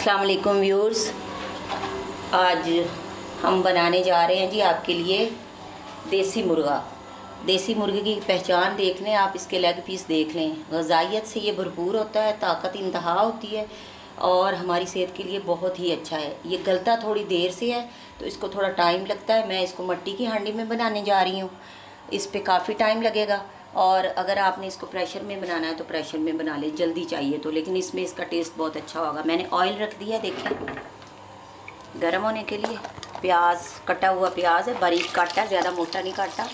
अस्सलाम वालेकुम व्यूअर्स। आज हम बनाने जा रहे हैं जी आपके लिए देसी मुर्गा। देसी मुर्गे की पहचान देख लें आप, इसके लेग पीस देख लें। ग़ज़ाइयत से ये भरपूर होता है, ताकत इंतहा होती है और हमारी सेहत के लिए बहुत ही अच्छा है। ये गलता थोड़ी देर से है तो इसको थोड़ा टाइम लगता है। मैं इसको मिट्टी की हांडी में बनाने जा रही हूँ, इस पर काफ़ी टाइम लगेगा। और अगर आपने इसको प्रेशर में बनाना है तो प्रेशर में बना ले, जल्दी चाहिए तो। लेकिन इसमें इसका टेस्ट बहुत अच्छा होगा। मैंने ऑयल रख दिया, देखें, गर्म होने के लिए। प्याज, कटा हुआ प्याज है, बारीक काटा है, ज़्यादा मोटा नहीं काटा।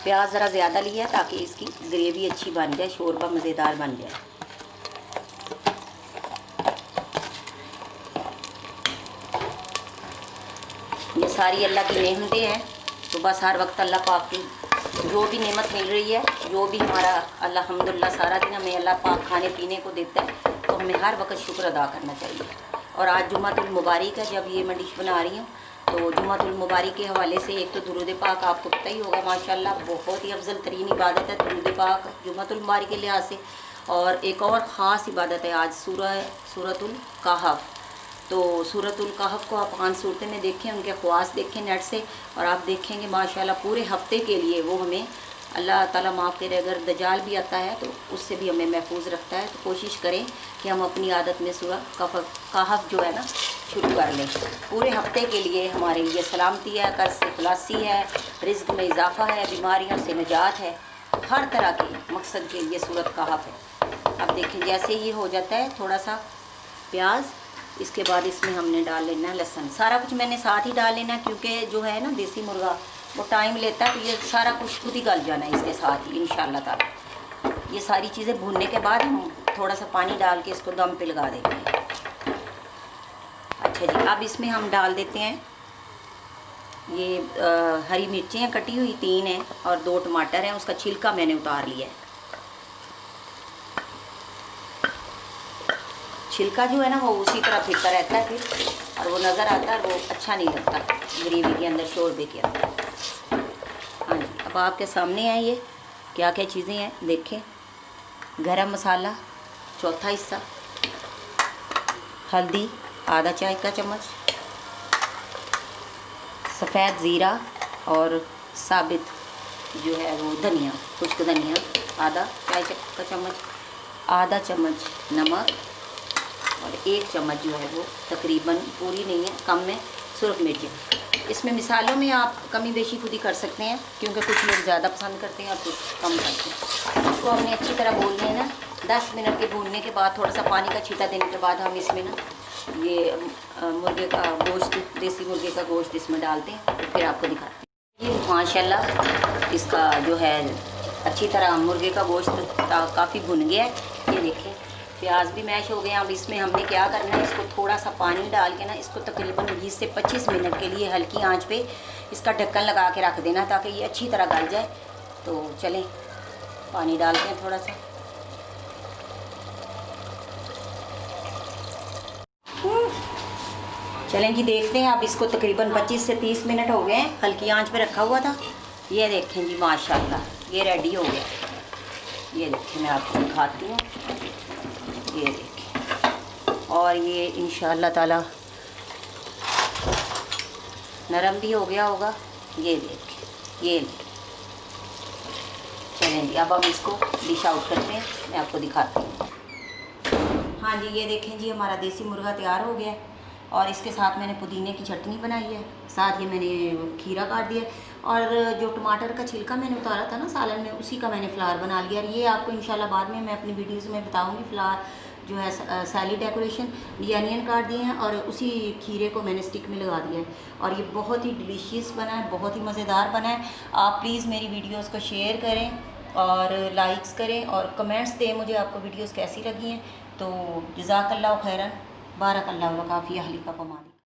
प्याज ज़रा ज़्यादा लिया है ताकि इसकी ग्रेवी अच्छी बन जाए, शोरबा मज़ेदार बन जाए। ये सारी अल्लाह की नेमतें हैं, तो बस हर वक्त अल्लाह पाक की जो भी नेमत मिल रही है, जो भी हमारा अल्हम्दुलिल्लाह सारा दिन हमें अल्लाह पाक खाने पीने को देता है, तो हमें हर वक्त शुक्र अदा करना चाहिए। और आज जुम्मतुल मुबारक है, जब ये मैं डिश बना रही हूँ तो जुम्मतुल मुबारक के हवाले से एक तो दुरूद पाक आपको पता ही होगा, माशाल्लाह बहुत ही अफजल तरीन इबादत है दुरूद पाक जुम्मतुल मुबारक के लिहाज से। और एक और ख़ास इबादत है आज, सूरतुल कहफ। तो सूरतुल कहफ को आप 5 सूरतें में देखें, उनके ख्वास देखें नेट से, और आप देखेंगे माशाल्लाह पूरे हफ्ते के लिए वो हमें अल्लाह ताला माफ़ करे। अगर दजाल भी आता है तो उससे भी हमें महफूज रखता है। तो कोशिश करें कि हम अपनी आदत में सूरह कहफ जो है ना शुरू कर लें। पूरे हफ्ते के लिए हमारे लिए सलामती है, कर्ज से खलासी है, रिज़्क़ में इजाफ़ा है, बीमारियों से निजात है, हर तरह के मकसद के लिए सूरत कहफ है। अब देखें, जैसे ये हो जाता है थोड़ा सा प्याज, इसके बाद इसमें हमने डाल लेना है लहसुन। सारा कुछ मैंने साथ ही डाल लेना है, क्योंकि जो है ना देसी मुर्गा वो टाइम लेता है, तो ये सारा कुछ खुद ही गल जाना है इसके साथ ही इंशाअल्लाह ताला। ये सारी चीज़ें भूनने के बाद हम थोड़ा सा पानी डाल के इसको दम पे लगा देंगे। अच्छा जी, अब इसमें हम डाल देते हैं ये हरी मिर्चें हैं कटी हुई 3 हैं, और 2 टमाटर हैं, उसका छिलका मैंने उतार लिया है। छिलका जो है ना वो उसी तरह फिरता रहता है फिर, और वो नज़र आता है, वो अच्छा नहीं लगता ग्रेवी के अंदर, शोरबे के अंदर। हाँ जी, अब आपके सामने है ये क्या क्या चीज़ें हैं, देखें। गरम मसाला चौथा हिस्सा, हल्दी आधा चाय का चम्मच, सफ़ेद ज़ीरा और साबित जो है वो धनिया, खुश्क धनिया आधा चाय का चम्मच, आधा चम्मच नमक, और 1 चम्मच जो है वो तकरीबन, पूरी नहीं है, कम में, सुरख मिर्ची। इसमें मिसालों में आप कमी बेशी खुद ही कर सकते हैं, क्योंकि कुछ लोग ज़्यादा पसंद करते हैं और कुछ कम करते हैं। इसको हमने अच्छी तरह भून लेना। 10 मिनट के भूनने के बाद थोड़ा सा पानी का छींटा देने के बाद हम इसमें ना ये मुर्गे का गोश्त, देसी मुर्गे का गोश्त इसमें डालते हैं, तो फिर आपको दिखाते हैं। ये माशाल्लाह इसका जो है अच्छी तरह मुर्गे का गोश्त काफ़ी भुन गया है। ये देखें, प्याज भी मैश हो गए। अब इसमें हमने क्या करना है, इसको थोड़ा सा पानी डाल के ना इसको तकरीबन 20 से 25 मिनट के लिए हल्की आंच पे इसका ढक्कन लगा के रख देना, ताकि ये अच्छी तरह गल जाए। तो चलें पानी डालते हैं थोड़ा सा। चलें जी, देखते हैं। अब इसको तकरीबन 25 से 30 मिनट हो गए हैं, हल्की आंच पे रखा हुआ था। ये देखें जी माशाल्लाह ये रेडी हो गया। ये देखें, मैं आपको दिखाती हूँ, ये देखें, और ये इंशाअल्लाह ताला नरम भी हो गया होगा। ये देखें, ये चलें जी, अब हम इसको डिश आउट करते हैं, मैं आपको दिखाती हूँ। हाँ जी, ये देखें जी, हमारा देसी मुर्गा तैयार हो गया है, और इसके साथ मैंने पुदीने की चटनी बनाई है, साथ ये मैंने खीरा काट दिया, और जो टमाटर का छिलका मैंने उतारा था ना सालन में, उसी का मैंने फ़्लावर बना लिया। और ये आपको इंशाल्लाह बाद में मैं अपनी वीडियोज़ में बताऊँगी। फ़्लावर जो है सैली डेकोरेशन, ये अनियन काट दिए हैं, और उसी खीरे को मैंने स्टिक में लगा दिया है, और ये बहुत ही डिलीशियस बना है, बहुत ही मज़ेदार बना है। आप प्लीज़ मेरी वीडियोज़ को शेयर करें और लाइक्स करें और कमेंट्स दें मुझे आपको वीडियोज़ कैसी लगी हैं। तो जज़ाकल्लाहु खैरन, बारकल्लाहु व काफ़ी अहलिका व मालिका।